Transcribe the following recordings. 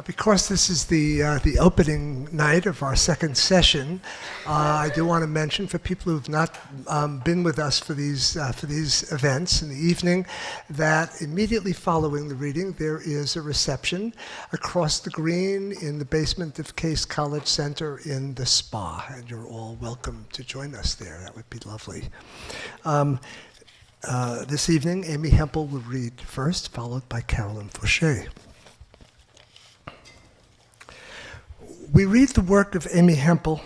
Because this is the opening night of our second session, I do want to mention for people who've not been with us for these events in the evening, that immediately following the reading there is a reception across the green in the basement of Case College Center in the spa, and you're all welcome to join us there. That would be lovely. This evening, Amy Hempel will read first, followed by Carolyn Fauché. We read the work of Amy Hempel,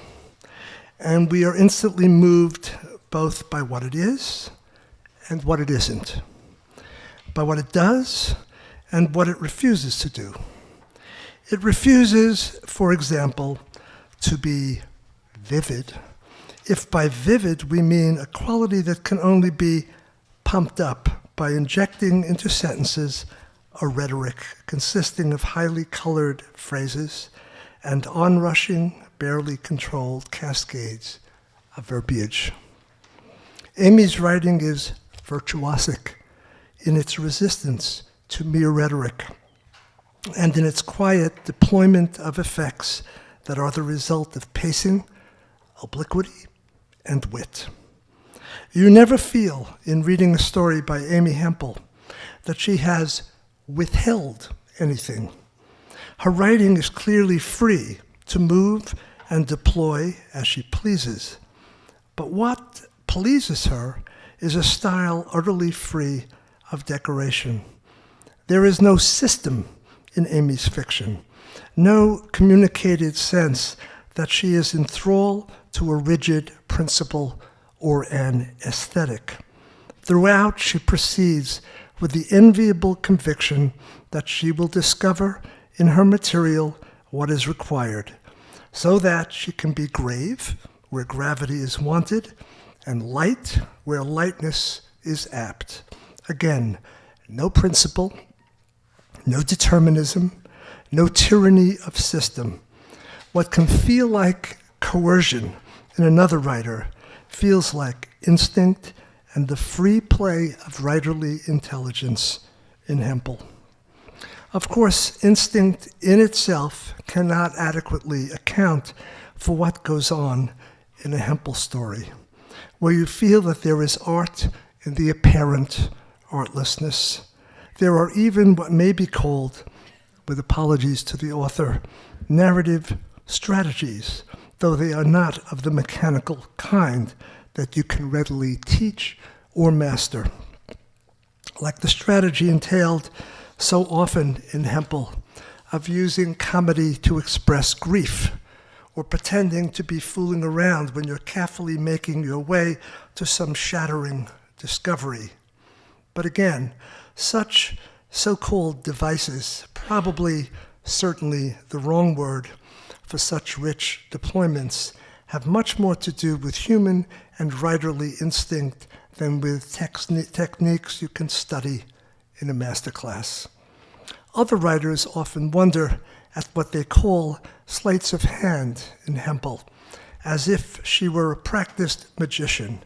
and we are instantly moved both by what it is and what it isn't, by what it does and what it refuses to do. It refuses, for example, to be vivid, if by vivid we mean a quality that can only be pumped up by injecting into sentences a rhetoric consisting of highly colored phrases and onrushing, barely controlled cascades of verbiage. Amy's writing is virtuosic in its resistance to mere rhetoric and in its quiet deployment of effects that are the result of pacing, obliquity, and wit. You never feel, in reading a story by Amy Hempel, that she has withheld anything. Her writing is clearly free to move and deploy as she pleases. But what pleases her is a style utterly free of decoration. There is no system in Amy's fiction, no communicated sense that she is in thrall to a rigid principle or an aesthetic. Throughout, she proceeds with the enviable conviction that she will discover in her material what is required, so that she can be grave where gravity is wanted and light where lightness is apt. Again, no principle, no determinism, no tyranny of system. What can feel like coercion in another writer feels like instinct and the free play of writerly intelligence in Hempel. Of course, instinct in itself cannot adequately account for what goes on in a Hempel story, where you feel that there is art in the apparent artlessness. There are even what may be called, with apologies to the author, narrative strategies, though they are not of the mechanical kind that you can readily teach or master. Like the strategy entailed so often in Hempel of using comedy to express grief, or pretending to be fooling around when you're carefully making your way to some shattering discovery. But again, such so-called devices, probably certainly the wrong word for such rich deployments, have much more to do with human and writerly instinct than with techniques you can study in a masterclass. Other writers often wonder at what they call sleights of hand in Hempel, as if she were a practiced magician,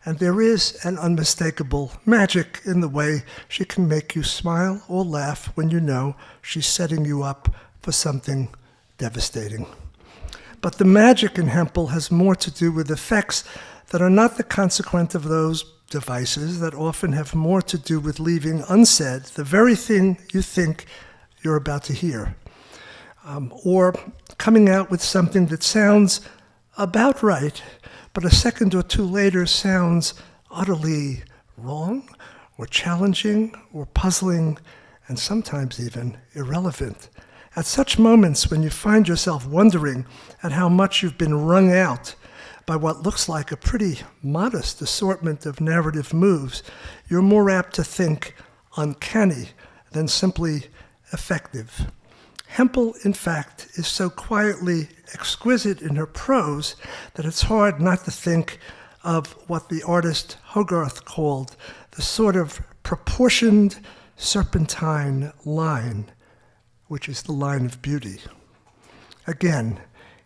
and there is an unmistakable magic in the way she can make you smile or laugh when you know she's setting you up for something devastating. But the magic in Hempel has more to do with effects that are not the consequence of those devices, that often have more to do with leaving unsaid the very thing you think you're about to hear, or coming out with something that sounds about right, but a second or two later sounds utterly wrong, or challenging, or puzzling, and sometimes even irrelevant. At such moments when you find yourself wondering at how much you've been wrung out by what looks like a pretty modest assortment of narrative moves, you're more apt to think uncanny than simply effective. Hempel, in fact, is so quietly exquisite in her prose that it's hard not to think of what the artist Hogarth called the sort of proportioned serpentine line, which is the line of beauty. Again,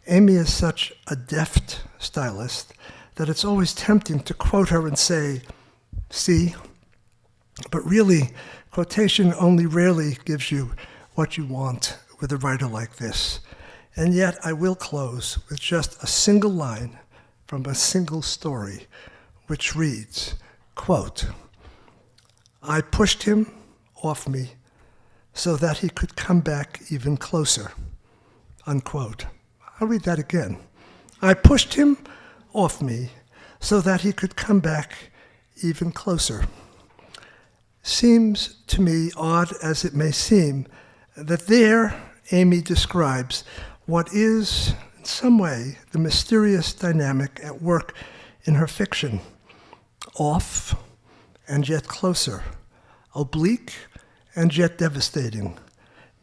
Amy is such a deft stylist that it's always tempting to quote her and say, "See?" But really, quotation only rarely gives you what you want with a writer like this. And yet I will close with just a single line from a single story, which reads, quote, "I pushed him off me so that he could come back even closer," unquote. I'll read that again. "I pushed him off me so that he could come back even closer." Seems to me, odd as it may seem, that there Amy describes what is, in some way, the mysterious dynamic at work in her fiction. Off and yet closer, oblique and yet devastating,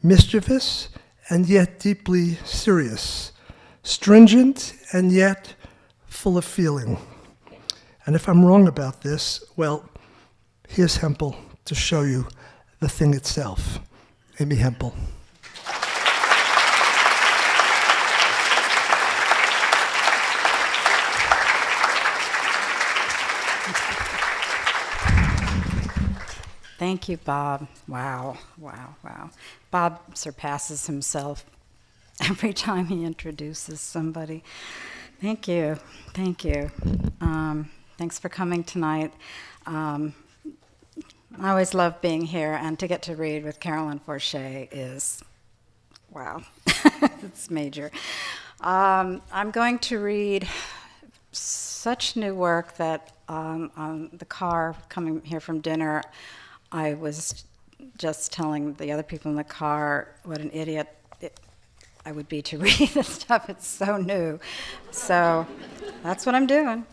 mischievous and yet deeply serious, stringent and yet full of feeling. And if I'm wrong about this, well, here's Hempel to show you the thing itself. Amy Hempel. Thank you, Bob. Wow. Bob surpasses himself every time he introduces somebody. Thank you. Thanks for coming tonight. I always love being here, and to get to read with Carolyn Forche is, wow, it's major. I'm going to read such new work that on the car coming here from dinner, I was just telling the other people in the car what an idiot I would be to read this stuff. It's so new. So that's what I'm doing.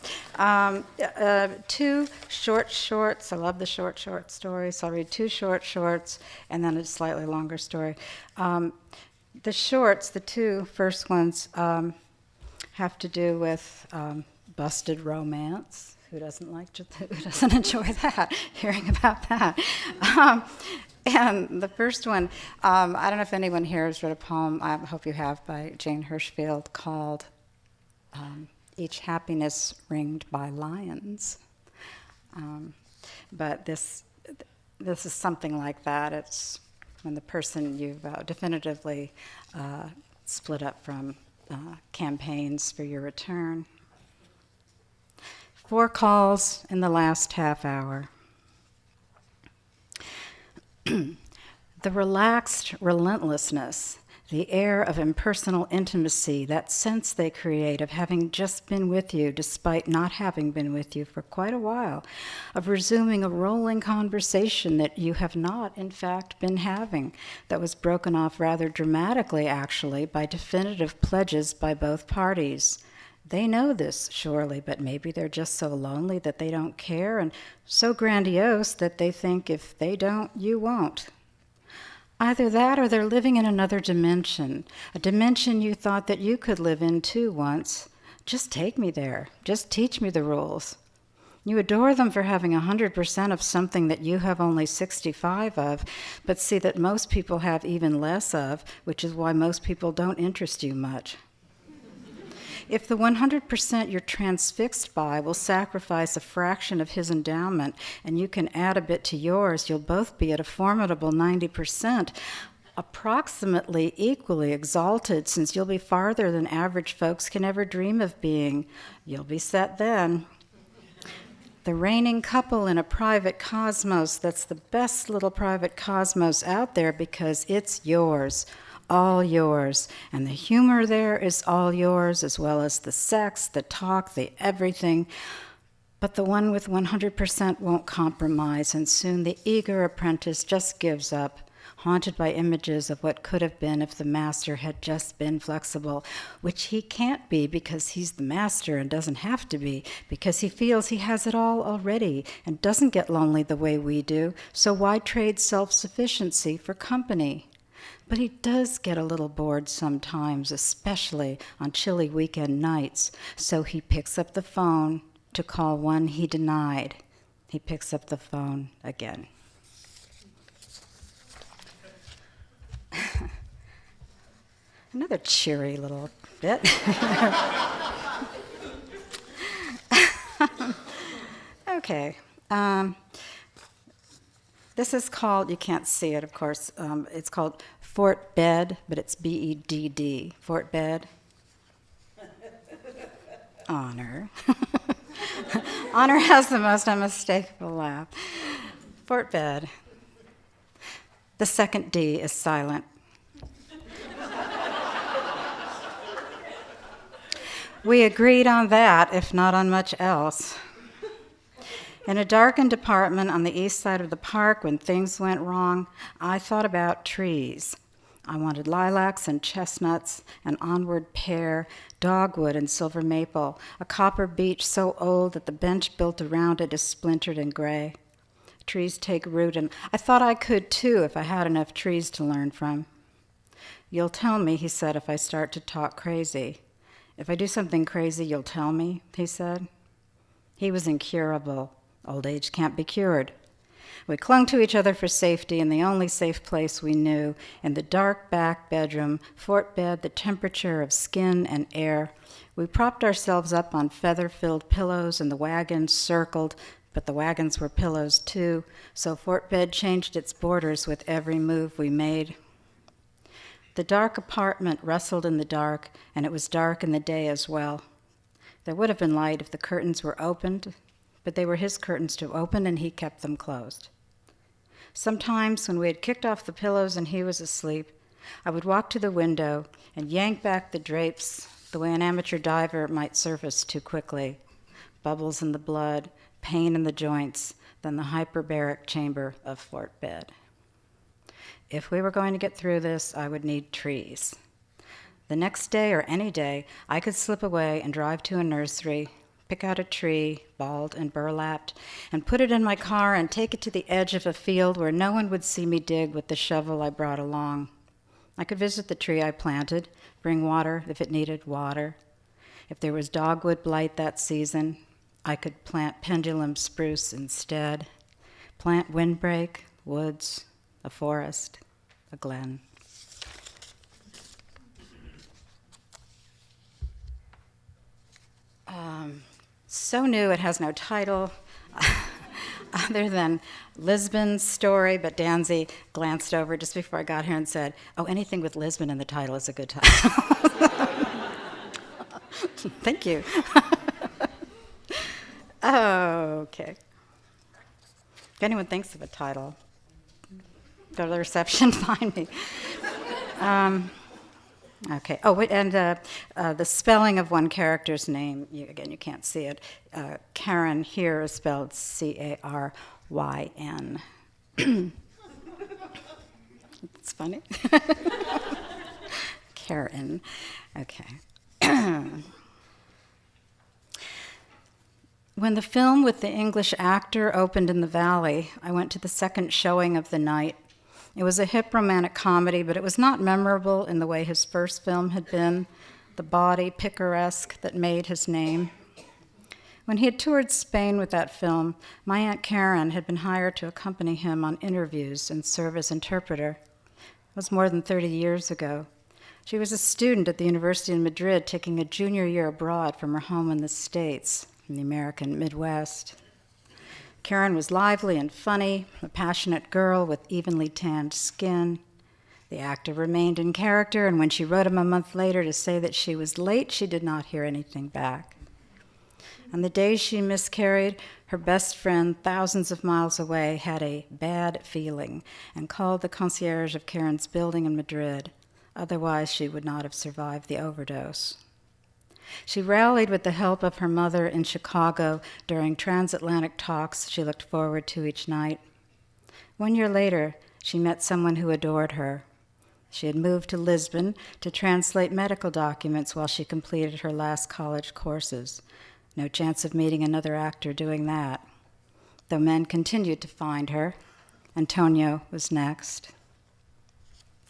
2 short shorts. I love the short stories. So I'll read 2 short shorts and then a slightly longer story. The shorts, the 2 first ones, have to do with busted romance. Who doesn't enjoy that, hearing about that? And the first one, I don't know if anyone here has read a poem, I hope you have, by Jane Hirschfield called Each Happiness Ringed by Lions. But this is something like that. It's when the person you've definitively split up from campaigns for your return. 4 calls in the last half hour. The relaxed relentlessness, the air of impersonal intimacy, that sense they create of having just been with you despite not having been with you for quite a while, of resuming a rolling conversation that you have not, in fact, been having, that was broken off rather dramatically, actually, by definitive pledges by both parties. They know this, surely, but maybe they're just so lonely that they don't care, and so grandiose that they think if they don't, you won't. Either that or they're living in another dimension, a dimension you thought that you could live in too once. Just take me there. Just teach me the rules. You adore them for having 100% of something that you have only 65 of, but see that most people have even less of, which is why most people don't interest you much. If the 100% you're transfixed by will sacrifice a fraction of his endowment, and you can add a bit to yours, you'll both be at a formidable 90%, approximately equally exalted, since you'll be farther than average folks can ever dream of being. You'll be set then. The reigning couple in a private cosmos that's the best little private cosmos out there because it's yours. All yours, and the humor there is all yours, as well as the sex, the talk, the everything. But the one with 100% won't compromise, and soon the eager apprentice just gives up, haunted by images of what could have been if the master had just been flexible, which he can't be because he's the master and doesn't have to be, because he feels he has it all already and doesn't get lonely the way we do, so why trade self-sufficiency for company? But he does get a little bored sometimes, especially on chilly weekend nights, so he picks up the phone to call one he denied. He picks up the phone again. Another cheery little bit. Okay. This is called, you can't see it, of course, it's called Fort Bed, but it's B-E-D-D. Fort Bed. Honor. Honor has the most unmistakable laugh. Fort Bed. The second D is silent. We agreed on that, if not on much else. In a darkened apartment on the east side of the park, when things went wrong, I thought about trees. I wanted lilacs and chestnuts, an onward pear, dogwood and silver maple, a copper beech so old that the bench built around it is splintered and gray. Trees take root, and I thought I could too if I had enough trees to learn from. You'll tell me, he said, if I start to talk crazy. If I do something crazy, you'll tell me, he said. He was incurable. Old age can't be cured. We clung to each other for safety in the only safe place we knew, in the dark back bedroom, Fort Bed, the temperature of skin and air. We propped ourselves up on feather-filled pillows, and the wagons circled, but the wagons were pillows too, so Fort Bed changed its borders with every move we made. The dark apartment rustled in the dark, and it was dark in the day as well. There would have been light if the curtains were opened, but they were his curtains to open, and he kept them closed. Sometimes, when we had kicked off the pillows and he was asleep, I would walk to the window and yank back the drapes the way an amateur diver might surface too quickly. Bubbles in the blood, pain in the joints, then the hyperbaric chamber of Fort Bed. If we were going to get through this, I would need trees. The next day or any day, I could slip away and drive to a nursery, pick out a tree, bald and burlapped, and put it in my car and take it to the edge of a field where no one would see me dig with the shovel I brought along. I could visit the tree I planted, bring water if it needed water. If there was dogwood blight that season, I could plant pendulum spruce instead, plant windbreak, woods, a forest, a glen. So new it has no title other than Lisbon's story, but Danzy glanced over just before I got here and said, oh, anything with Lisbon in the title is a good title. Thank you. Okay. If anyone thinks of a title, go to the reception, find me. Okay. Oh, and the spelling of one character's name, again, you can't see it. Karen here is spelled C-A-R-Y-N. It's funny. Karen. Okay. When the film with the English actor opened in the Valley, I went to the second showing of the night. It was a hip romantic comedy, but it was not memorable in the way his first film had been, the bawdy picaresque that made his name. When he had toured Spain with that film, my Aunt Karen had been hired to accompany him on interviews and serve as interpreter. It was more than 30 years ago. She was a student at the University of Madrid, taking a junior year abroad from her home in the States, in the American Midwest. Karen was lively and funny, a passionate girl with evenly tanned skin. The actor remained in character, and when she wrote him a month later to say that she was late, she did not hear anything back. On the days she miscarried, her best friend, thousands of miles away, had a bad feeling and called the concierge of Karen's building in Madrid. Otherwise, she would not have survived the overdose. She rallied with the help of her mother in Chicago during transatlantic talks she looked forward to each night. 1 year later, she met someone who adored her. She had moved to Lisbon to translate medical documents while she completed her last college courses. No chance of meeting another actor doing that. Though men continued to find her, Antonio was next.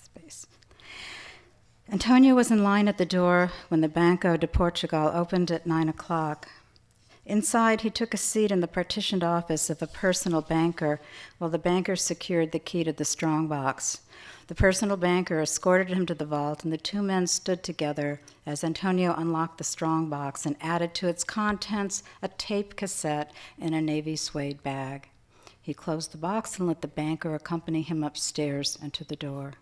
Space. Antonio was in line at the door when the Banco de Portugal opened at 9 o'clock. Inside, he took a seat in the partitioned office of a personal banker while the banker secured the key to the strongbox. The personal banker escorted him to the vault, and the two men stood together as Antonio unlocked the strongbox and added to its contents a tape cassette in a navy suede bag. He closed the box and let the banker accompany him upstairs and to the door.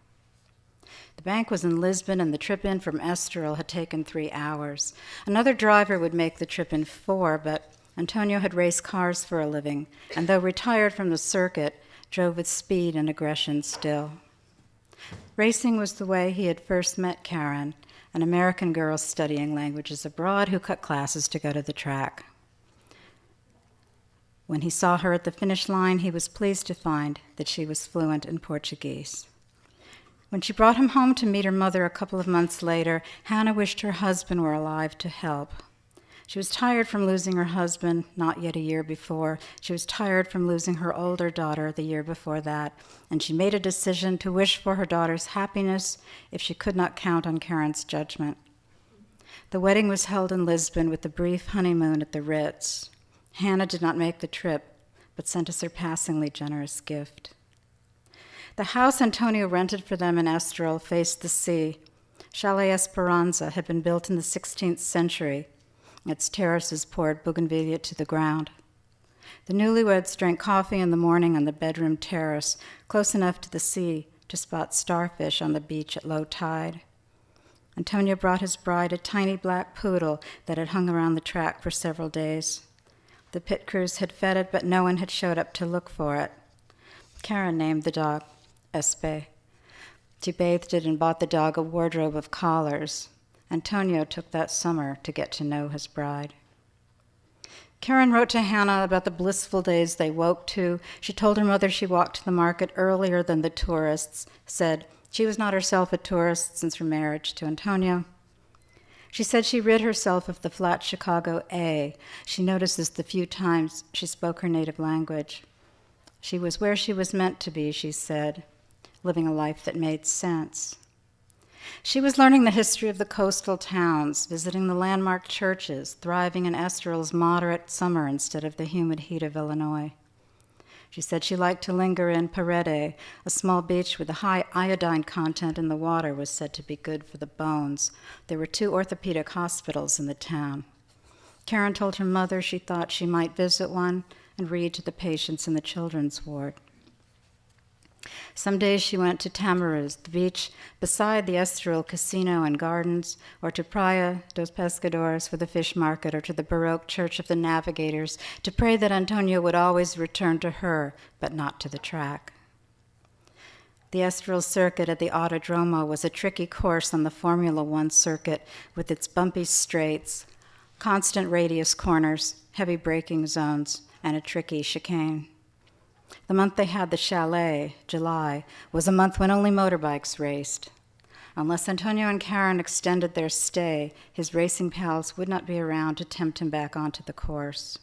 The bank was in Lisbon, and the trip in from Estoril had taken 3 hours. Another driver would make the trip in 4, but Antonio had raced cars for a living, and though retired from the circuit, drove with speed and aggression still. Racing was the way he had first met Karen, an American girl studying languages abroad who cut classes to go to the track. When he saw her at the finish line, he was pleased to find that she was fluent in Portuguese. When she brought him home to meet her mother a couple of months later, Hannah wished her husband were alive to help. She was tired from losing her husband not yet a year before. She was tired from losing her older daughter the year before that, and she made a decision to wish for her daughter's happiness if she could not count on Karen's judgment. The wedding was held in Lisbon with a brief honeymoon at the Ritz. Hannah did not make the trip, but sent a surpassingly generous gift. The house Antonio rented for them in Estoril faced the sea. Chalet Esperanza had been built in the 16th century. Its terraces poured bougainvillea to the ground. The newlyweds drank coffee in the morning on the bedroom terrace, close enough to the sea to spot starfish on the beach at low tide. Antonio brought his bride a tiny black poodle that had hung around the track for several days. The pit crews had fed it, but no one had showed up to look for it. Karen named the dog Espe. She bathed it and bought the dog a wardrobe of collars. Antonio took that summer to get to know his bride. Karen wrote to Hannah about the blissful days they woke to. She told her mother she walked to the market earlier than the tourists, said she was not herself a tourist since her marriage to Antonio. She said she rid herself of the flat Chicago A. She notices the few times she spoke her native language. She was where she was meant to be, she said, living a life that made sense. She was learning the history of the coastal towns, visiting the landmark churches, thriving in Estoril's moderate summer instead of the humid heat of Illinois. She said she liked to linger in Parede, a small beach with a high iodine content in the water was said to be good for the bones. There were 2 orthopedic hospitals in the town. Karen told her mother she thought she might visit one and read to the patients in the children's ward. Some days she went to Tamaruz, the beach beside the Estoril Casino and Gardens, or to Praia dos Pescadores for the fish market, or to the Baroque Church of the Navigators, to pray that Antonio would always return to her, but not to the track. The Estoril circuit at the Autodromo was a tricky course on the Formula One circuit with its bumpy straights, constant radius corners, heavy braking zones, and a tricky chicane. The month they had the chalet, July, was a month when only motorbikes raced. Unless Antonio and Karen extended their stay, his racing pals would not be around to tempt him back onto the course.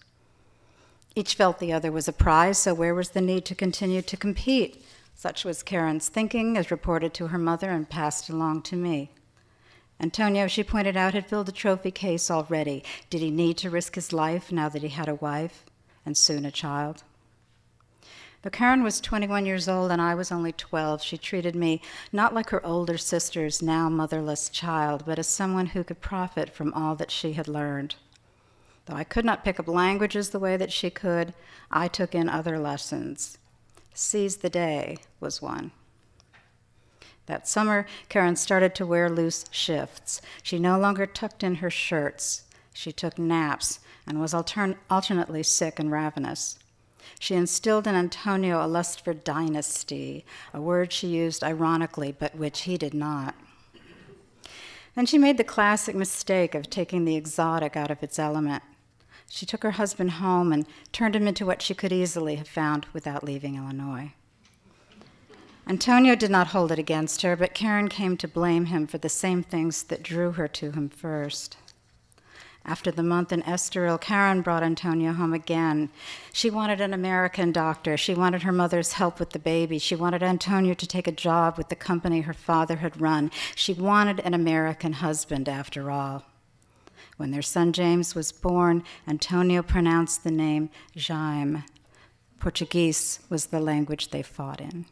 Each felt the other was a prize, so where was the need to continue to compete? Such was Karen's thinking, as reported to her mother and passed along to me. Antonio, she pointed out, had filled a trophy case already. Did he need to risk his life now that he had a wife and soon a child? Though Karen was 21 years old and I was only 12, she treated me not like her older sister's now motherless child, but as someone who could profit from all that she had learned. Though I could not pick up languages the way that she could, I took in other lessons. Seize the day was one. That summer, Karen started to wear loose shifts. She no longer tucked in her shirts. She took naps and was alternately sick and ravenous. She instilled in Antonio a lust for dynasty, a word she used ironically, but which he did not. Then she made the classic mistake of taking the exotic out of its element. She took her husband home and turned him into what she could easily have found without leaving Illinois. Antonio did not hold it against her, but Karen came to blame him for the same things that drew her to him first. After the month in Estoril, Karen brought Antonio home again. She wanted an American doctor. She wanted her mother's help with the baby. She wanted Antonio to take a job with the company her father had run. She wanted an American husband, after all. When their son James was born, Antonio pronounced the name Jaime. Portuguese was the language they fought in.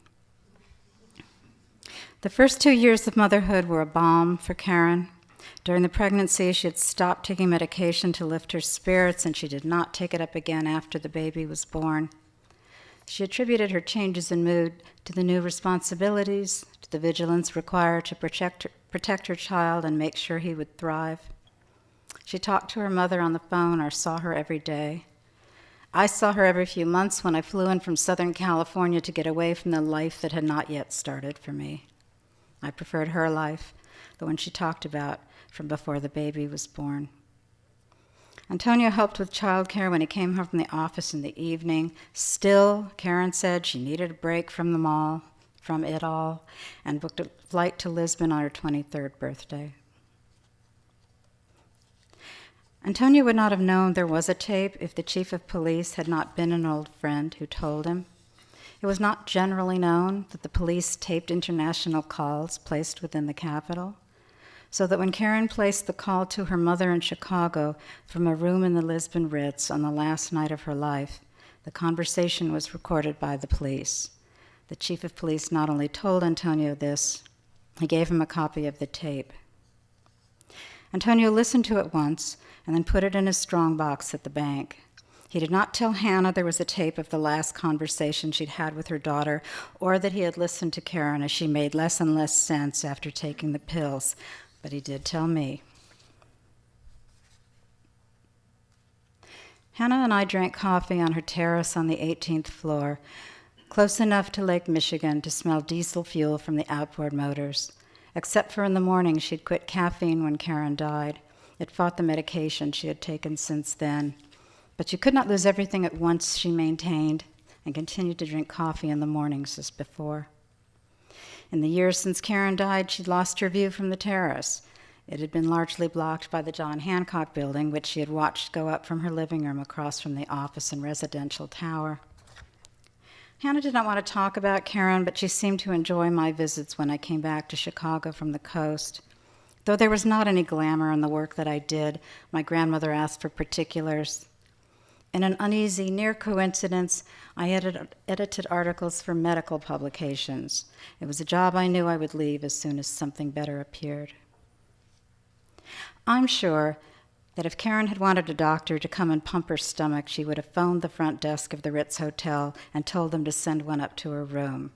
The first 2 years of motherhood were a balm for Karen. During the pregnancy, she had stopped taking medication to lift her spirits, and she did not take it up again after the baby was born. She attributed her changes in mood to the new responsibilities, to the vigilance required to protect her child and make sure he would thrive. She talked to her mother on the phone or saw her every day. I saw her every few months when I flew in from Southern California to get away from the life that had not yet started for me. I preferred her life, the one she talked about from before the baby was born. Antonio helped with childcare when he came home from the office in the evening. Still, Karen said she needed a break from it all, and booked a flight to Lisbon on her 23rd birthday. Antonio would not have known there was a tape if the chief of police had not been an old friend who told him. It was not generally known that the police taped international calls placed within the Capitol, so that when Karen placed the call to her mother in Chicago from a room in the Lisbon Ritz on the last night of her life, the conversation was recorded by the police. The chief of police not only told Antonio this, he gave him a copy of the tape. Antonio listened to it once and then put it in his strongbox at the bank. He did not tell Hannah there was a tape of the last conversation she'd had with her daughter, or that he had listened to Karen as she made less and less sense after taking the pills, but he did tell me. Hannah and I drank coffee on her terrace on the 18th floor, close enough to Lake Michigan to smell diesel fuel from the outboard motors. Except for in the morning, she'd quit caffeine when Karen died. It fought the medication she had taken since then. But she could not lose everything at once, she maintained, and continued to drink coffee in the mornings as before. In the years since Karen died, she'd lost her view from the terrace. It had been largely blocked by the John Hancock building, which she had watched go up from her living room across from the office and residential tower. Hannah did not want to talk about Karen, but she seemed to enjoy my visits when I came back to Chicago from the coast. Though there was not any glamour in the work that I did, my grandmother asked for particulars. In an uneasy near coincidence, I edited articles for medical publications. It was a job I knew I would leave as soon as something better appeared. I'm sure that if Karen had wanted a doctor to come and pump her stomach, she would have phoned the front desk of the Ritz Hotel and told them to send one up to her room.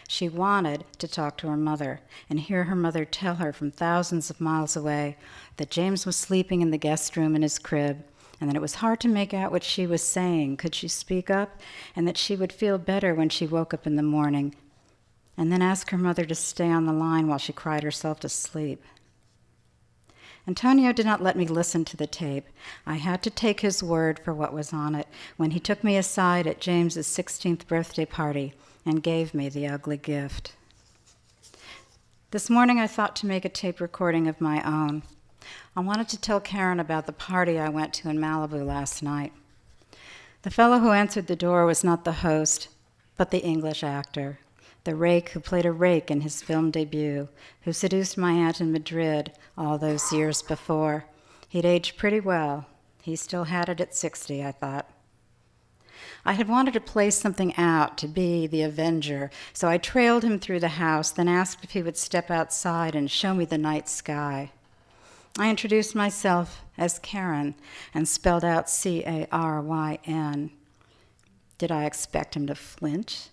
She wanted to talk to her mother and hear her mother tell her from thousands of miles away that James was sleeping in the guest room in his crib, and that it was hard to make out what she was saying. Could she speak up? And that she would feel better when she woke up in the morning, and then ask her mother to stay on the line while she cried herself to sleep. Antonio did not let me listen to the tape. I had to take his word for what was on it when he took me aside at James's 16th birthday party and gave me the ugly gift. This morning I thought to make a tape recording of my own. I wanted to tell Karen about the party I went to in Malibu last night. The fellow who answered the door was not the host, but the English actor, the rake who played a rake in his film debut, who seduced my aunt in Madrid all those years before. He'd aged pretty well. He still had it at 60, I thought. I had wanted to play something out, to be the avenger, so I trailed him through the house, then asked if he would step outside and show me the night sky. I introduced myself as Karen and spelled out Caryn. Did I expect him to flinch?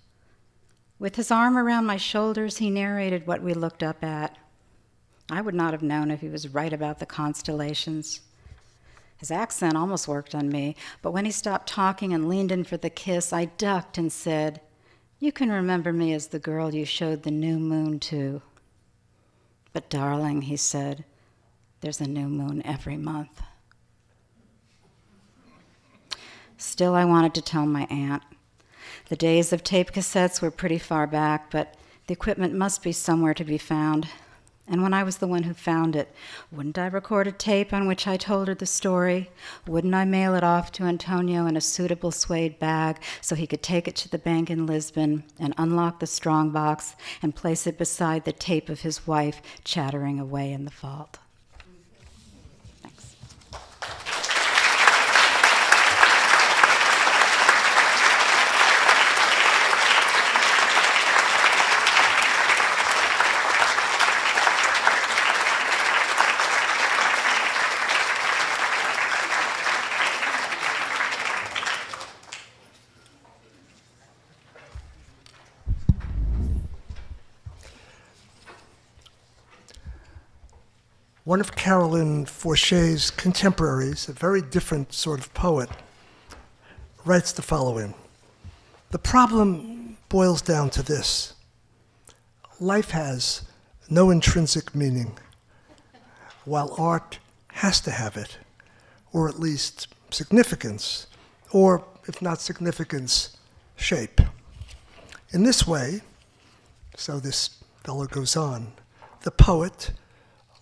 With his arm around my shoulders, he narrated what we looked up at. I would not have known if he was right about the constellations. His accent almost worked on me, but when he stopped talking and leaned in for the kiss, I ducked and said, "You can remember me as the girl you showed the new moon to." "But darling," he said, "there's a new moon every month." Still, I wanted to tell my aunt. The days of tape cassettes were pretty far back, but the equipment must be somewhere to be found. And when I was the one who found it, wouldn't I record a tape on which I told her the story? Wouldn't I mail it off to Antonio in a suitable suede bag so he could take it to the bank in Lisbon and unlock the strongbox and place it beside the tape of his wife chattering away in the vault? Thanks. One of Carolyn Forché's contemporaries, a very different sort of poet, writes the following. The problem boils down to this. Life has no intrinsic meaning, while art has to have it, or at least significance, or, if not significance, shape. In this way, so this fellow goes on, the poet,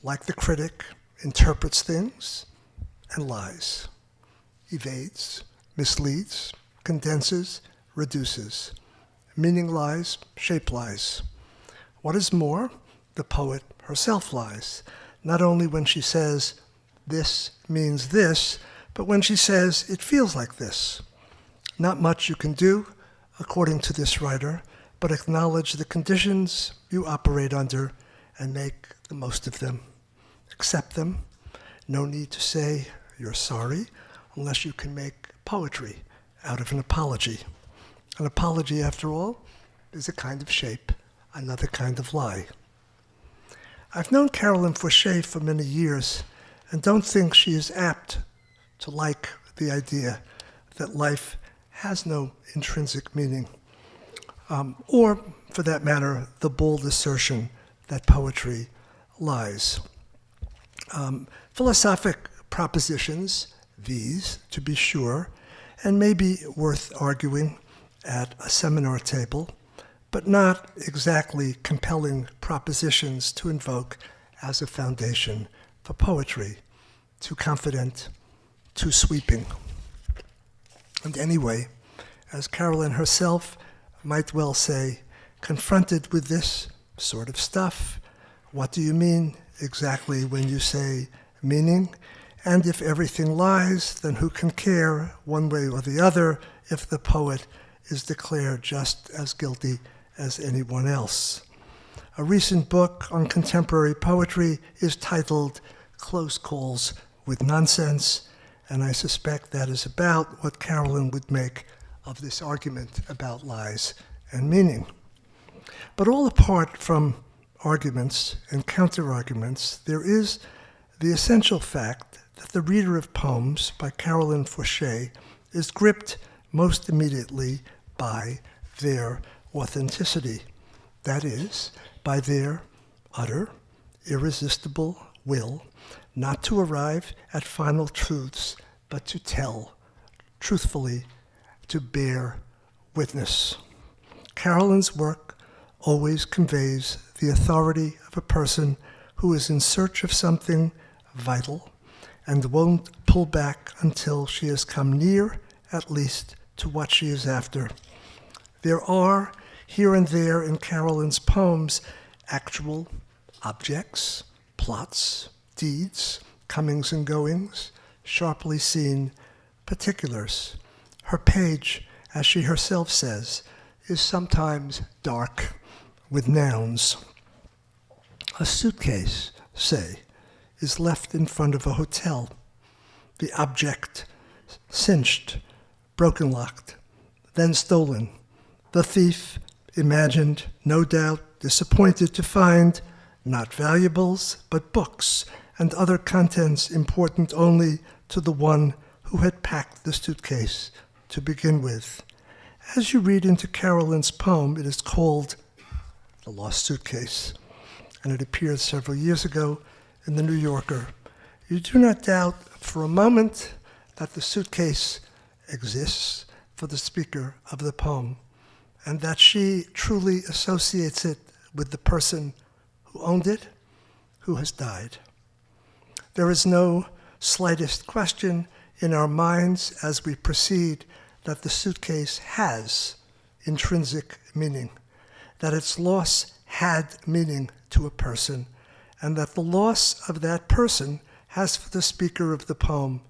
like the critic, interprets things and lies, evades, misleads, condenses, reduces. Meaning lies, shape lies. What is more, the poet herself lies, not only when she says, this means this, but when she says, it feels like this. Not much you can do, according to this writer, but acknowledge the conditions you operate under and make the most of them. Accept them. No need to say you're sorry unless you can make poetry out of an apology. An apology, after all, is a kind of shape, another kind of lie. I've known Carolyn Forché for many years and don't think she is apt to like the idea that life has no intrinsic meaning, or, for that matter, the bold assertion that poetry lies. Philosophic propositions, these, to be sure, and may be worth arguing at a seminar table, but not exactly compelling propositions to invoke as a foundation for poetry, too confident, too sweeping. And anyway, as Carolyn herself might well say, confronted with this sort of stuff, what do you mean exactly when you say meaning? And if everything lies, then who can care, one way or the other, if the poet is declared just as guilty as anyone else? A recent book on contemporary poetry is titled Close Calls with Nonsense, and I suspect that is about what Carolyn would make of this argument about lies and meaning. But all apart from arguments and counter-arguments, there is the essential fact that the reader of poems by Carolyn Forché is gripped most immediately by their authenticity, that is, by their utter, irresistible will not to arrive at final truths, but to tell truthfully, to bear witness. Carolyn's work always conveys the authority of a person who is in search of something vital and won't pull back until she has come near, at least, to what she is after. There are, here and there in Carolyn's poems, actual objects, plots, deeds, comings and goings, sharply seen particulars. Her page, as she herself says, is sometimes dark with nouns. A suitcase, say, is left in front of a hotel. The object cinched, broken locked, then stolen. The thief, imagined, no doubt, disappointed to find not valuables, but books and other contents important only to the one who had packed the suitcase to begin with. As you read into Carolyn's poem, it is called The Lost Suitcase, and it appeared several years ago in The New Yorker. You do not doubt for a moment that the suitcase exists for the speaker of the poem, and that she truly associates it with the person who owned it, who has died. There is no slightest question in our minds as we proceed that the suitcase has intrinsic meaning, that its loss had meaning to a person, and that the loss of that person has for the speaker of the poem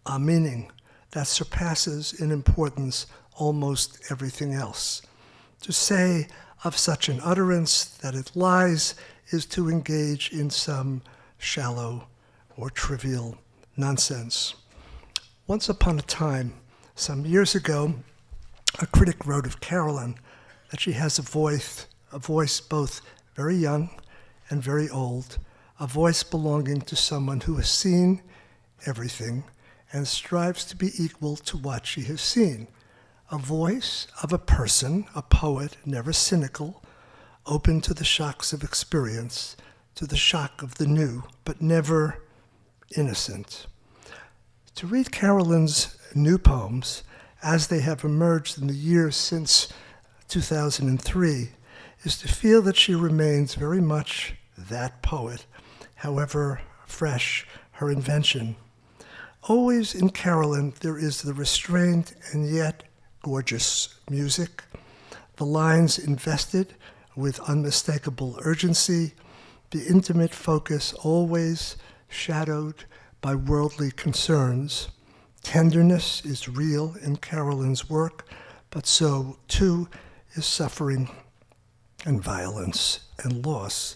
a meaning that surpasses in importance almost everything else. To say of such an utterance that it lies is to engage in some shallow or trivial nonsense. Once upon a time, some years ago, a critic wrote of Carolyn that she has a voice both very young and very old, a voice belonging to someone who has seen everything and strives to be equal to what she has seen. A voice of a person, a poet, never cynical, open to the shocks of experience, to the shock of the new, but never innocent. To read Carolyn's new poems as they have emerged in the years since 2003 is to feel that she remains very much that poet, however fresh her invention. Always in Carolyn there is the restrained and yet gorgeous music, the lines invested with unmistakable urgency, the intimate focus always shadowed by worldly concerns. Tenderness is real in Carolyn's work, but so too is suffering and violence and loss.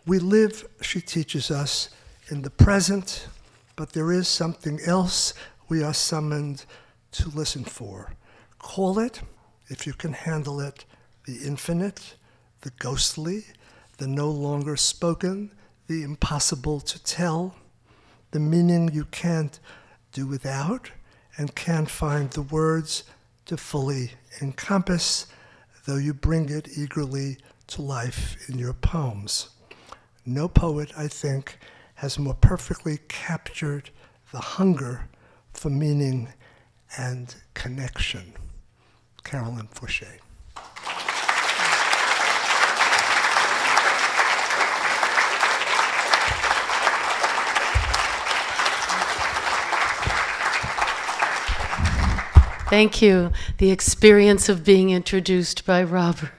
We live, she teaches us, in the present, but there is something else we are summoned to listen for. Call it, if you can handle it, the infinite, the ghostly, the no longer spoken, the impossible to tell, the meaning you can't do without and can't find the words to fully encompass, though you bring it eagerly to life in your poems. No poet, I think, has more perfectly captured the hunger for meaning and connection. Carolyn Forché. Thank you. The experience of being introduced by Robert.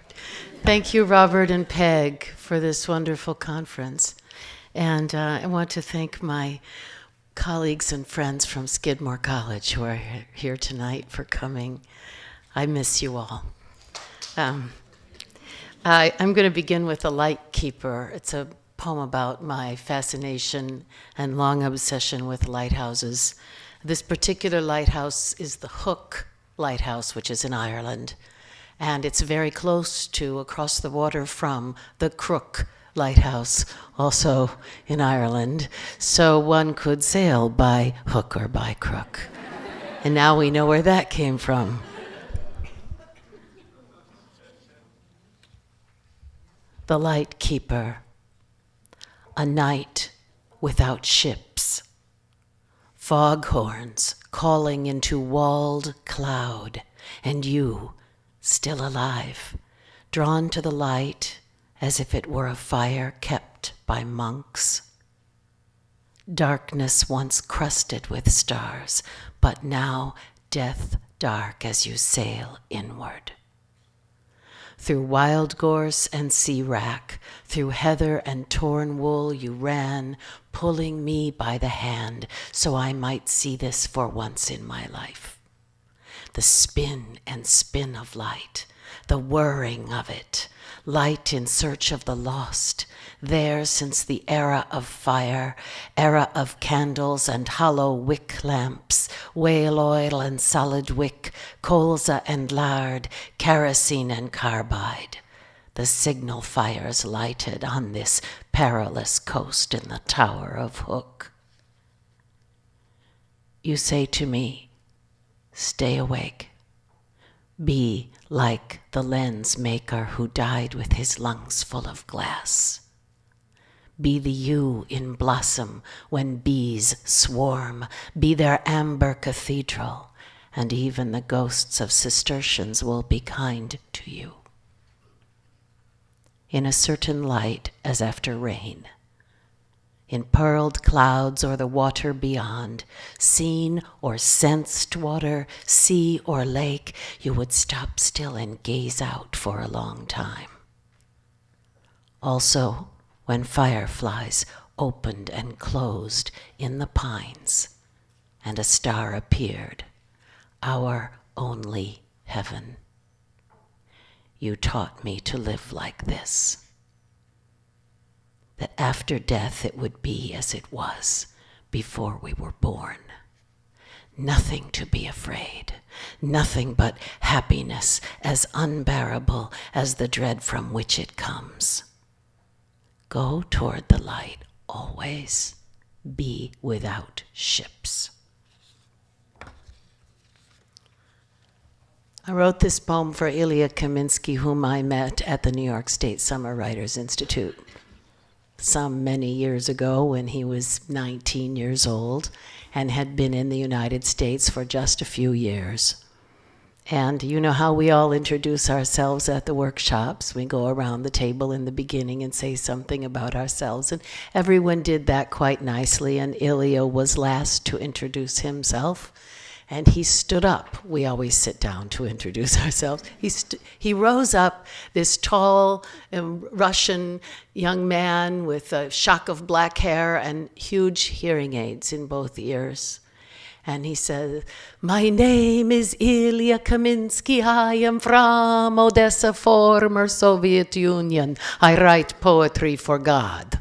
Thank you, Robert and Peg, for this wonderful conference. And I want to thank my colleagues and friends from Skidmore College who are here tonight for coming. I miss you all. I'm going to begin with The Light Keeper. It's a poem about my fascination and long obsession with lighthouses. This particular lighthouse is the Hook Lighthouse, which is in Ireland. And it's very close to, across the water from, the Crook Lighthouse, also in Ireland. So one could sail by hook or by crook. And now we know where that came from. The Light Keeper. A night without ships. Foghorns calling into walled cloud, and you, still alive, drawn to the light as if it were a fire kept by monks. Darkness once crusted with stars, but now death dark as you sail inward. Through wild gorse and sea wrack, through heather and torn wool you ran, pulling me by the hand so I might see this for once in my life. The spin and spin of light, the whirring of it, light in search of the lost, there since the era of fire, era of candles and hollow wick lamps, whale oil and solid wick, colza and lard, kerosene and carbide. The signal fires lighted on this perilous coast in the Tower of Hook. You say to me, stay awake. Be like the lens maker who died with his lungs full of glass. Be the yew in blossom when bees swarm. Be their amber cathedral, and even the ghosts of Cistercians will be kind to you. In a certain light as after rain, in pearled clouds or the water beyond, seen or sensed water, sea or lake, you would stop still and gaze out for a long time. Also, when fireflies opened and closed in the pines, and a star appeared, our only heaven. You taught me to live like this. That after death it would be as it was before we were born. Nothing to be afraid, nothing but happiness as unbearable as the dread from which it comes. Go toward the light always be without ships. I wrote this poem for Ilya Kaminsky, whom I met at the New York State Summer Writers Institute some many years ago when he was 19 years old and had been in the United States for just a few years. And you know how we all introduce ourselves at the workshops. We go around the table in the beginning and say something about ourselves, and everyone did that quite nicely, and Ilya was last to introduce himself. And he stood up. We always sit down to introduce ourselves. He rose up, this tall Russian young man with a shock of black hair and huge hearing aids in both ears. And he said, "My name is Ilya Kaminsky. I am from Odessa, former Soviet Union. I write poetry for God."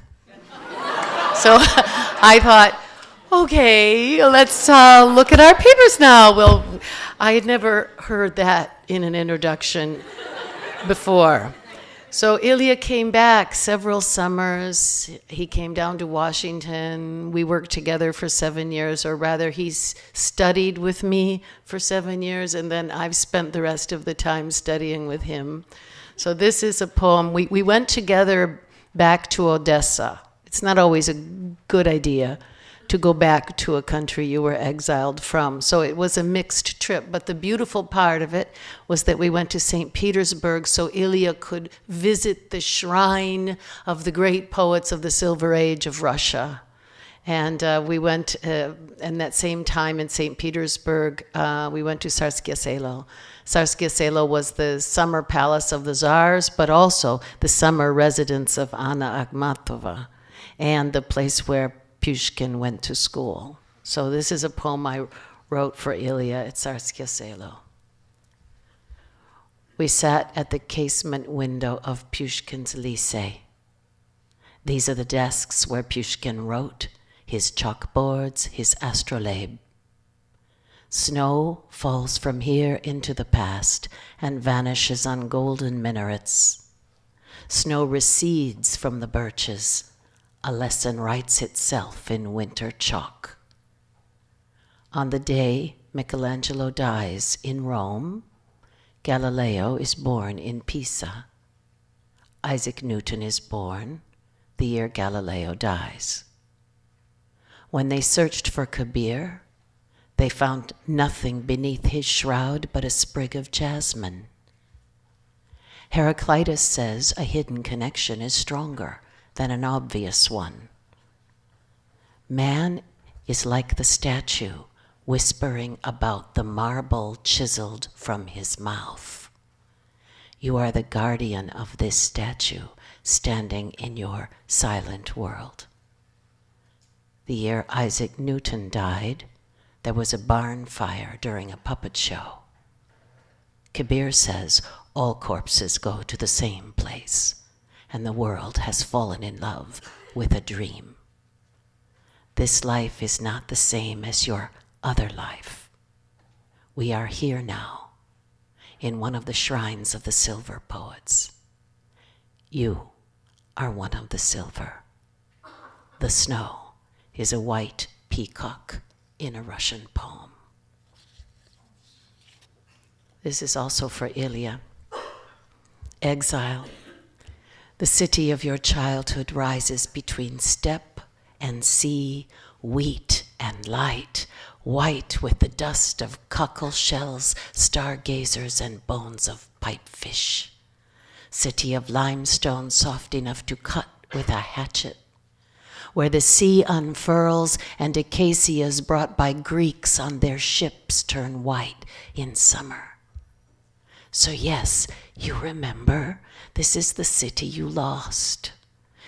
So I thought, okay, let's look at our papers now. Well, I had never heard that in an introduction before. So Ilya came back several summers. He came down to Washington. We worked together for 7 years, or rather, he's studied with me for 7 years, and then I've spent the rest of the time studying with him. So this is a poem. We went together back to Odessa. It's not always a good idea to go back to a country you were exiled from. So it was a mixed trip, but the beautiful part of it was that we went to St. Petersburg so Ilya could visit the shrine of the great poets of the Silver Age of Russia. And we went, and that same time in St. Petersburg, we went to Tsarsky Selo. Tsarsky Selo was the summer palace of the Tsars, but also the summer residence of Anna Akhmatova, and the place where Pushkin went to school. So this is a poem I wrote for Ilya at Tsarsky Selo. We sat at the casement window of Pushkin's lycée. These are the desks where Pushkin wrote, his chalkboards, his astrolabe. Snow falls from here into the past and vanishes on golden minarets. Snow recedes from the birches. A lesson writes itself in winter chalk. On the day Michelangelo dies in Rome, Galileo is born in Pisa. Isaac Newton is born the year Galileo dies. When they searched for Kabir, they found nothing beneath his shroud but a sprig of jasmine. Heraclitus says a hidden connection is stronger than an obvious one. Man is like the statue whispering about the marble chiseled from his mouth. You are the guardian of this statue standing in your silent world. The year Isaac Newton died, there was a barn fire during a puppet show. Kabir says all corpses go to the same place, and the world has fallen in love with a dream. This life is not the same as your other life. We are here now, in one of the shrines of the silver poets. You are one of the silver. The snow is a white peacock in a Russian poem. This is also for Ilya. Exile. The city of your childhood rises between steppe and sea, wheat and light, white with the dust of cockle shells, stargazers, and bones of pipefish. City of limestone soft enough to cut with a hatchet, where the sea unfurls and acacias brought by Greeks on their ships turn white in summer. So yes, you remember, this is the city you lost.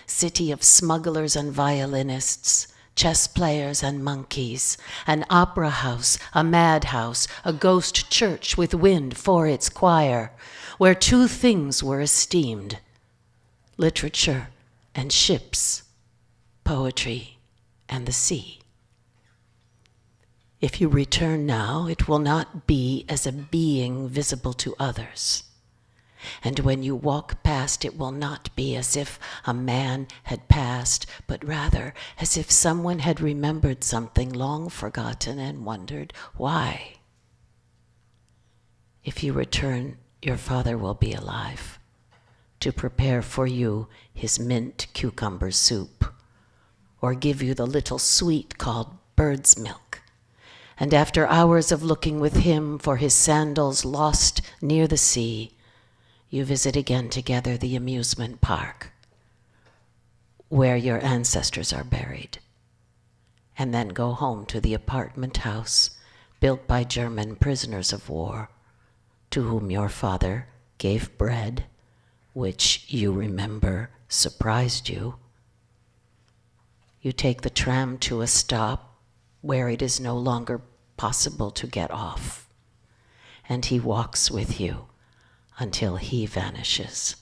City of smugglers and violinists, chess players and monkeys, an opera house, a madhouse, a ghost church with wind for its choir, where two things were esteemed, literature and ships, poetry and the sea. If you return now, it will not be as a being visible to others. And when you walk past, it will not be as if a man had passed, but rather as if someone had remembered something long forgotten and wondered why. If you return, your father will be alive to prepare for you his mint cucumber soup, or give you the little sweet called bird's milk. And after hours of looking with him for his sandals lost near the sea, you visit again together the amusement park where your ancestors are buried, and then go home to the apartment house built by German prisoners of war, to whom your father gave bread, which you remember surprised you. You take the tram to a stop where it is no longer possible to get off, and he walks with you until he vanishes,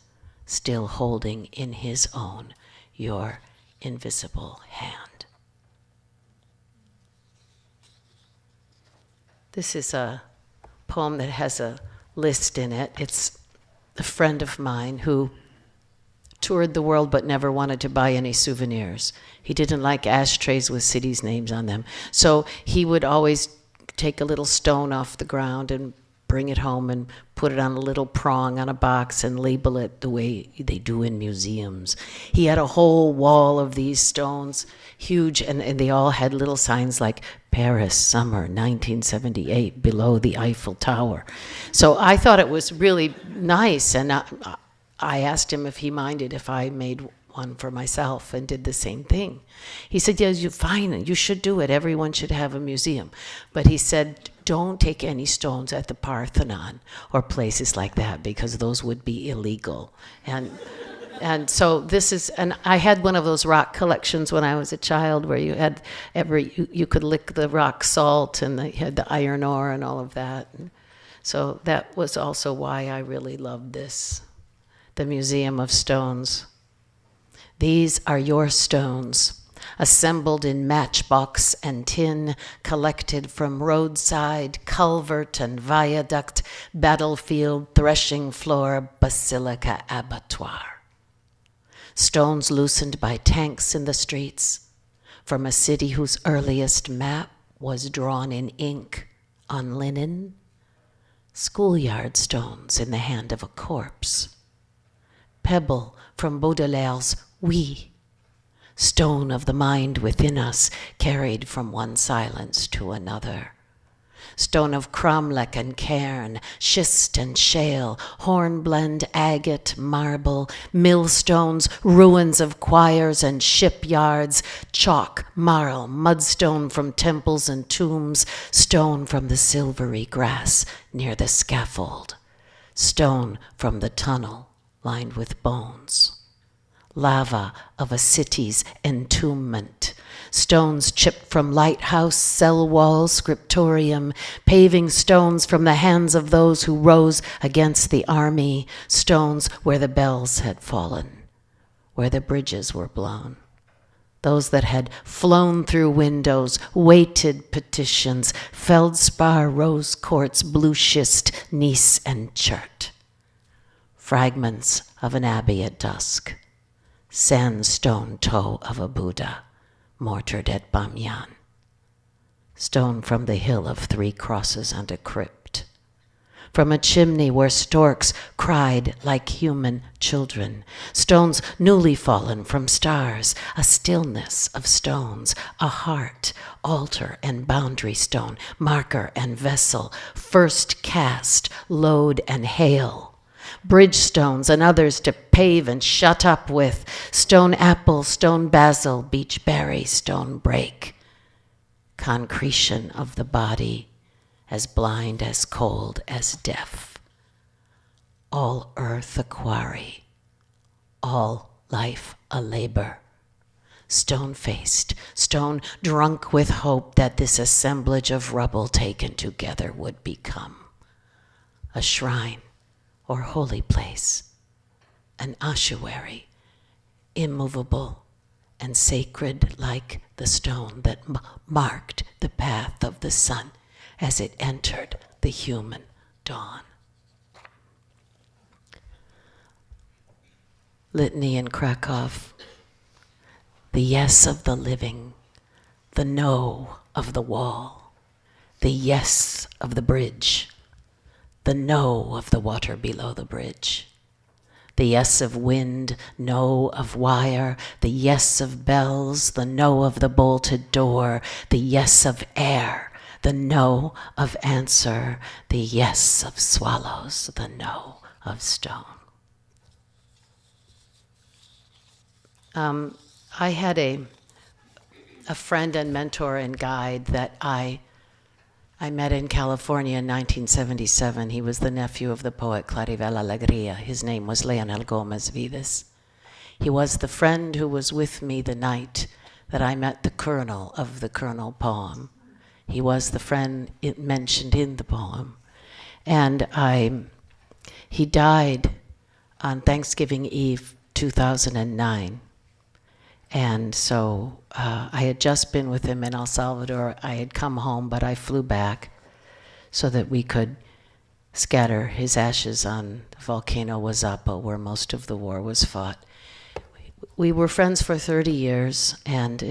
still holding in his own your invisible hand. This is a poem that has a list in it. It's a friend of mine who toured the world but never wanted to buy any souvenirs. He didn't like ashtrays with cities' names on them. So he would always take a little stone off the ground and bring it home and put it on a little prong on a box and label it the way they do in museums. He had a whole wall of these stones, huge, and they all had little signs like Paris, summer, 1978, below the Eiffel Tower. So I thought it was really nice, and I asked him if he minded if I made one for myself and did the same thing. He said, yes, you're fine, you should do it. Everyone should have a museum. But he said, don't take any stones at the Parthenon or places like that because those would be illegal. And so this is, and I had one of those rock collections when I was a child where you had you could lick the rock salt and you had the iron ore and all of that. And so that was also why I really loved this, the Museum of Stones. These are your stones, assembled in matchbox and tin, collected from roadside, culvert and viaduct, battlefield, threshing floor, basilica, abattoir. Stones loosened by tanks in the streets, from a city whose earliest map was drawn in ink on linen. Schoolyard stones in the hand of a corpse. Pebble from Baudelaire's We, stone of the mind within us, carried from one silence to another. Stone of cromlech and cairn, schist and shale, hornblende, agate, marble, millstones, ruins of choirs and shipyards, chalk, marl, mudstone from temples and tombs, stone from the silvery grass near the scaffold, stone from the tunnel lined with bones. Lava of a city's entombment, stones chipped from lighthouse, cell wall, scriptorium, paving stones from the hands of those who rose against the army, stones where the bells had fallen, where the bridges were blown, those that had flown through windows, weighted petitions, feldspar, rose quartz, blue schist, Nice and Chert, fragments of an abbey at dusk, sandstone toe of a Buddha, mortared at Bamyan, stone from the hill of 3 crosses and a crypt, from a chimney where storks cried like human children, stones newly fallen from stars, a stillness of stones, a heart, altar and boundary stone, marker and vessel, first cast, load and hail, bridge stones and others to pave and shut up with, stone apple, stone basil, beech berry, stone break, concretion of the body, as blind, as cold, as deaf, all earth a quarry, all life a labor, stone-faced, stone drunk with hope that this assemblage of rubble taken together would become a shrine or holy place, an ossuary, immovable and sacred like the stone that marked the path of the sun as it entered the human dawn. litany in Krakow. The yes of the living, the no of the wall, the yes of the bridge, the no of the water below the bridge, the yes of wind, no of wire, the yes of bells, the no of the bolted door, the yes of air, the no of answer, the yes of swallows, the no of stone. I had a friend and mentor and guide that I met in California in 1977. He was the nephew of the poet Claribel Alegría. His name was Leonel Gomez Vives. He was the friend who was with me the night that I met the kernel of the kernel poem. He was the friend mentioned in the poem. And he died on Thanksgiving Eve, 2009. And so I had just been with him in El Salvador. I had come home, but I flew back so that we could scatter his ashes on the volcano Wazapa, where most of the war was fought. We were friends for 30 years, and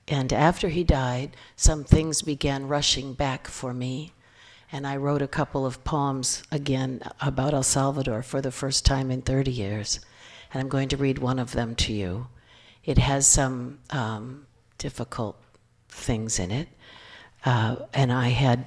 after he died, some things began rushing back for me, and I wrote a couple of poems again about El Salvador for the first time in 30 years, and I'm going to read one of them to you. It has some difficult things in it, and I had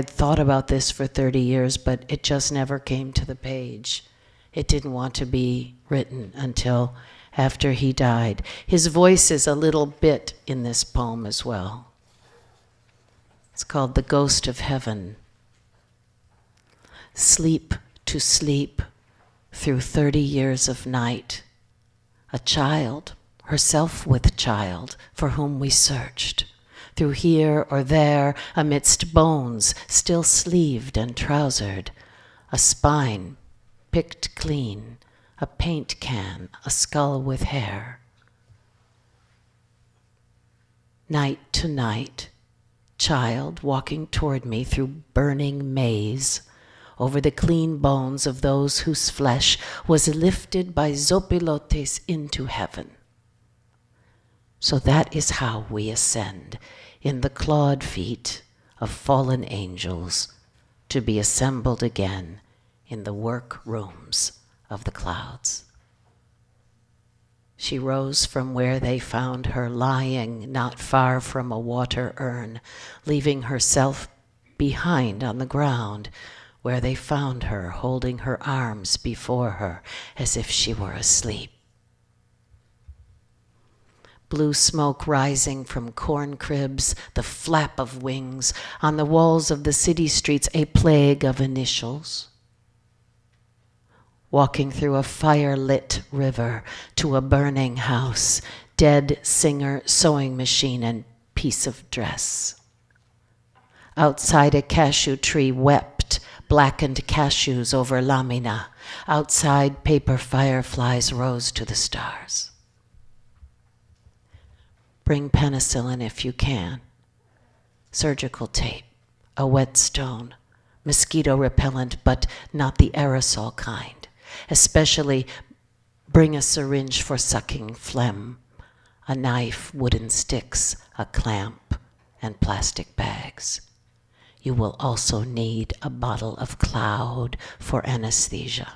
thought about this for 30 years, but it just never came to the page. It didn't want to be written until after he died. His voice is a little bit in this poem as well. It's called The Ghost of Heaven. Sleep to sleep through 30 years of night. A child, herself with child, for whom we searched, through here or there, amidst bones, still sleeved and trousered, a spine picked clean, a paint can, a skull with hair. Night to night, child walking toward me through burning maze, over the clean bones of those whose flesh was lifted by zopilotes into heaven. So that is how we ascend, in the clawed feet of fallen angels, to be assembled again in the work rooms of the clouds. She rose from where they found her, lying not far from a water urn, leaving herself behind on the ground, where they found her, holding her arms before her as if she were asleep. Blue smoke rising from corn cribs, the flap of wings, on the walls of the city streets, a plague of initials. Walking through a fire-lit river to a burning house, dead singer, sewing machine, and piece of dress. Outside a cashew tree wept, blackened cashews over lamina. Outside, paper fireflies rose to the stars. Bring penicillin if you can. Surgical tape, a whetstone, mosquito repellent, but not the aerosol kind. Especially bring a syringe for sucking phlegm, a knife, wooden sticks, a clamp, and plastic bags. You will also need a bottle of cloud for anesthesia,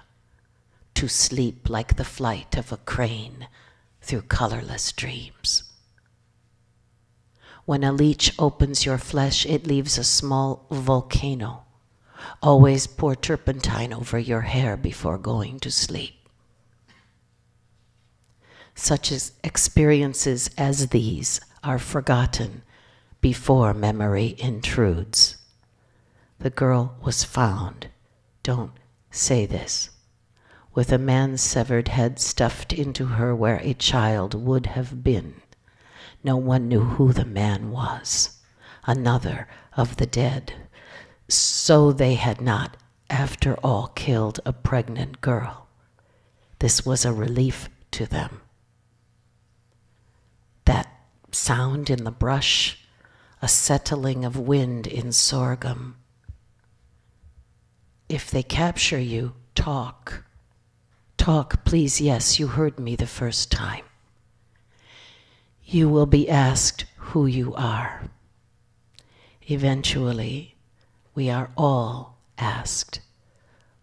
to sleep like the flight of a crane through colorless dreams. When a leech opens your flesh, it leaves a small volcano. Always pour turpentine over your hair before going to sleep. Such experiences as these are forgotten before memory intrudes. The girl was found, don't say this, with a man's severed head stuffed into her where a child would have been. No one knew who the man was, another of the dead. So they had not, after all, killed a pregnant girl. This was a relief to them. That sound in the brush, a settling of wind in sorghum. If they capture you, talk talk, please, yes, you heard me the first time. You will be asked who you are. Eventually, we are all asked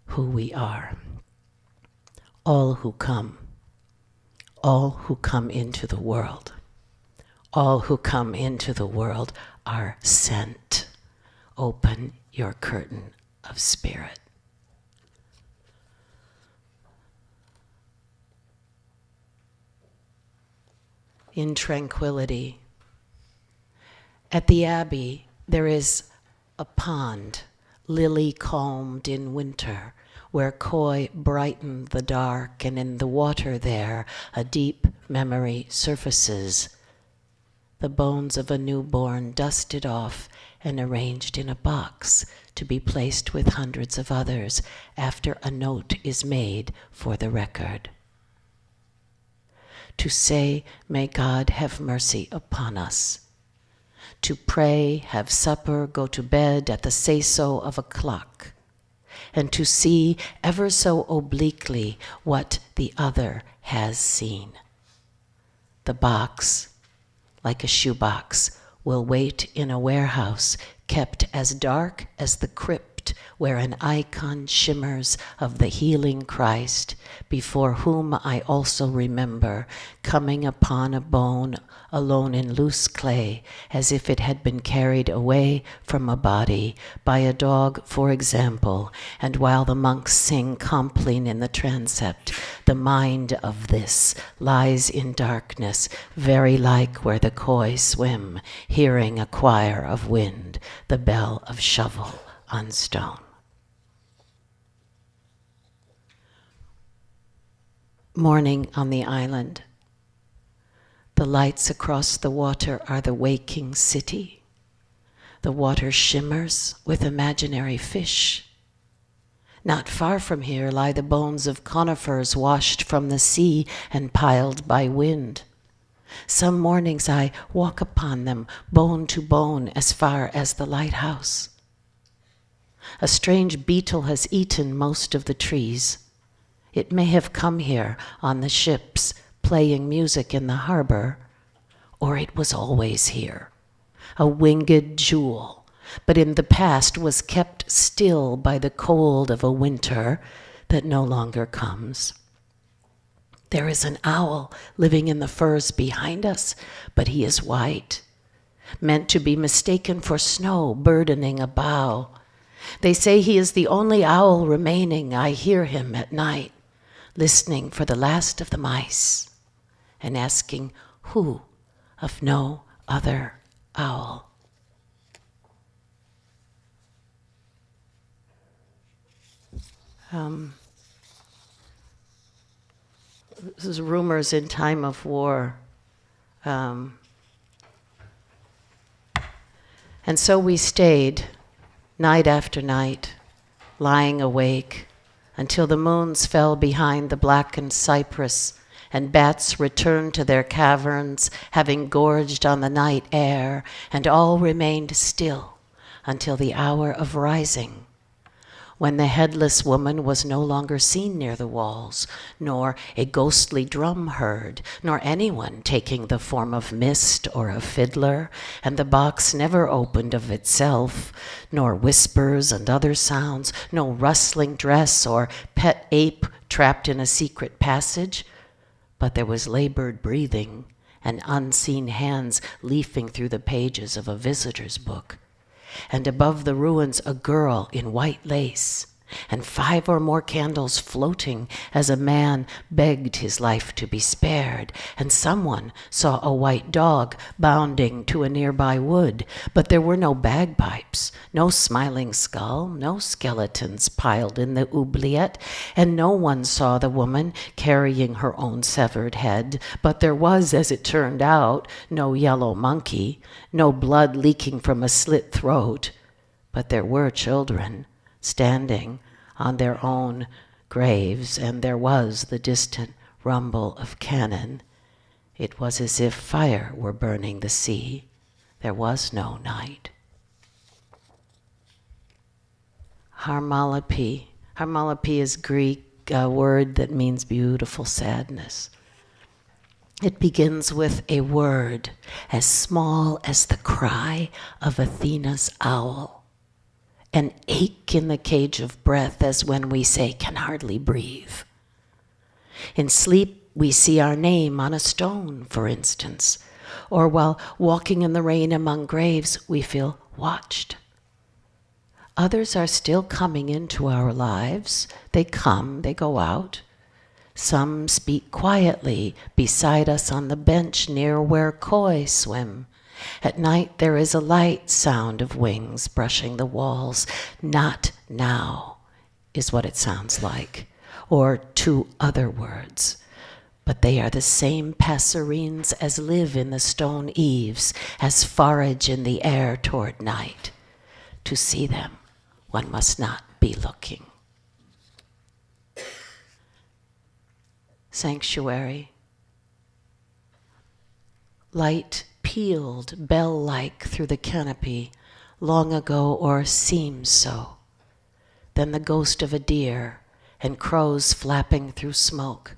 who we are. All who come into the world, all who come into the world are sent. Open your curtain of spirit. In tranquility. At the Abbey, there is a pond, lily-calmed in winter, where koi brighten the dark, and in the water there a deep memory surfaces. The bones of a newborn dusted off and arranged in a box to be placed with hundreds of others after a note is made for the record. To say, may God have mercy upon us. To pray, have supper, go to bed at the say-so of a clock. And to see ever so obliquely what the other has seen. The box, like a shoebox, will wait in a warehouse kept as dark as the crypt where an icon shimmers of the healing Christ, before whom I also remember coming upon a bone alone in loose clay, as if it had been carried away from a body by a dog, for example, and while the monks sing Compline in the transept, the mind of this lies in darkness, very like where the koi swim, hearing a choir of wind, the bell of shovel on stone. Morning on the island. The lights across the water are the waking city. The water shimmers with imaginary fish. Not far from here lie the bones of conifers washed from the sea and piled by wind. Some mornings I walk upon them, bone to bone, as far as the lighthouse. A strange beetle has eaten most of the trees. It may have come here on the ships, playing music in the harbor, or it was always here, a winged jewel, but in the past was kept still by the cold of a winter that no longer comes. There is an owl living in the firs behind us, but he is white, meant to be mistaken for snow burdening a bough. They say he is the only owl remaining. I hear him at night, listening for the last of the mice, and asking who of no other owl. This is rumors in time of war. And so we stayed night after night, lying awake, until the moons fell behind the blackened cypress and bats returned to their caverns, having gorged on the night air, and all remained still until the hour of rising, when the headless woman was no longer seen near the walls, nor a ghostly drum heard, nor anyone taking the form of mist or a fiddler, and the box never opened of itself, nor whispers and other sounds, no rustling dress or pet ape trapped in a secret passage, but there was labored breathing and unseen hands leafing through the pages of a visitor's book. And above the ruins a girl in white lace, and 5 or more candles floating as a man begged his life to be spared, and someone saw a white dog bounding to a nearby wood, but there were no bagpipes, no smiling skull, no skeletons piled in the oubliette, and no one saw the woman carrying her own severed head, but there was, as it turned out, no yellow monkey, no blood leaking from a slit throat, but there were children standing on their own graves, and there was the distant rumble of cannon. It was as if fire were burning the sea. There was no night. Harmalapi. Harmalapi is Greek, word that means beautiful sadness. It begins with a word as small as the cry of Athena's owl, an ache in the cage of breath as when we say, can hardly breathe. In sleep, we see our name on a stone, for instance, or while walking in the rain among graves, we feel watched. Others are still coming into our lives. They come, they go out. Some speak quietly beside us on the bench near where koi swim. At night there is a light sound of wings brushing the walls. Not now is what it sounds like, or two other words. But they are the same passerines as live in the stone eaves, as forage in the air toward night. To see them, one must not be looking. Sanctuary. Light peeled bell-like through the canopy long ago, or seems so. Then the ghost of a deer and crows flapping through smoke.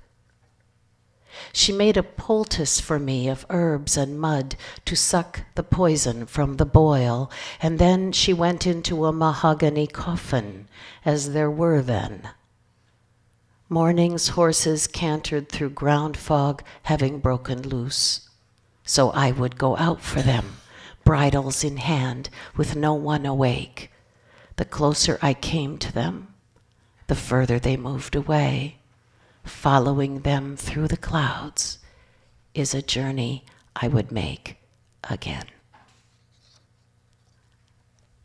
She made a poultice for me of herbs and mud to suck the poison from the boil, and then she went into a mahogany coffin, as there were then. Morning's horses cantered through ground fog, having broken loose. So I would go out for them, bridles in hand, with no one awake. The closer I came to them, the further they moved away. Following them through the clouds is a journey I would make again.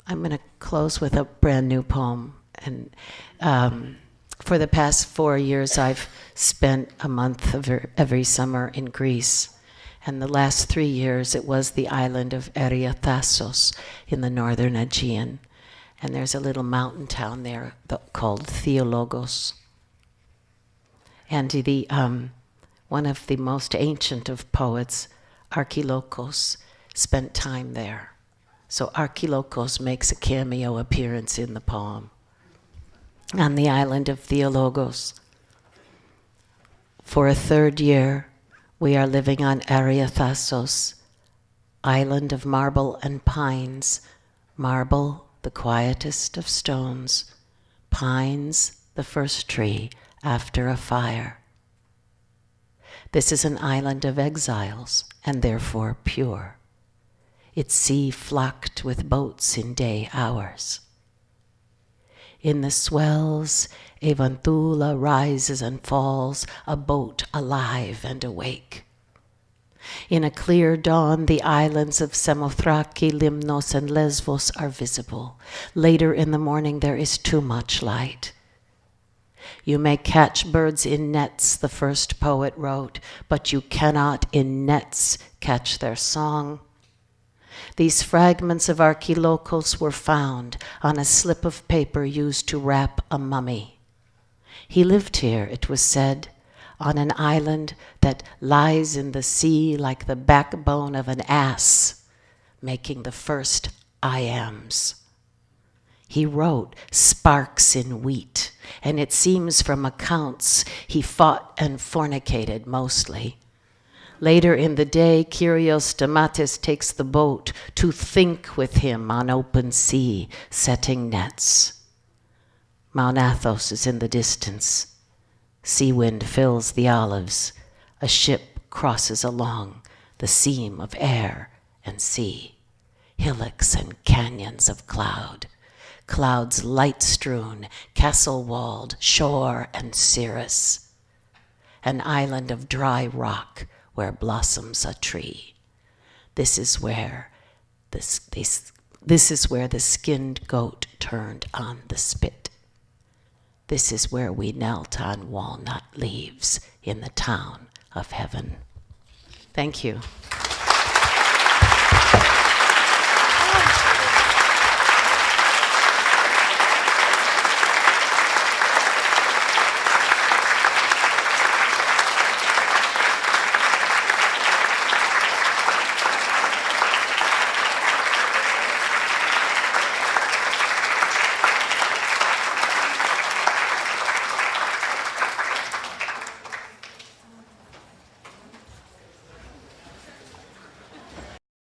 I'm going to close with a brand new poem. And for the past 4 years, I've spent a month of every summer in Greece. And the last 3 years, it was the island of Erythassos in the northern Aegean. And there's a little mountain town there called Theologos. And one of the most ancient of poets, Archilokos, spent time there. So Archilokos makes a cameo appearance in the poem. On the island of Theologos. For a 3rd year, we are living on Erythassos, island of marble and pines. Marble, the quietest of stones. Pines, the first tree after a fire. This is an island of exiles, and therefore pure. Its sea flocked with boats in day hours. In the swells, Avantula rises and falls, a boat alive and awake. In a clear dawn, the islands of Samothraki, Limnos, and Lesvos are visible. Later in the morning, there is too much light. You may catch birds in nets, the first poet wrote, but you cannot in nets catch their song. These fragments of Archilokos were found on a slip of paper used to wrap a mummy. He lived here, it was said, on an island that lies in the sea like the backbone of an ass, making the first I ams. He wrote sparks in wheat, and it seems from accounts he fought and fornicated mostly. Later in the day, Kyrios Stamatis takes the boat to think with him on open sea, setting nets. Mount Athos is in the distance. Sea wind fills the olives. A ship crosses along the seam of air and sea. Hillocks and canyons of cloud. Clouds light-strewn, castle-walled, shore and cirrus. An island of dry rock where blossoms a tree. This is where the skinned goat turned on the spit. This is where we knelt on walnut leaves in the town of heaven. Thank you.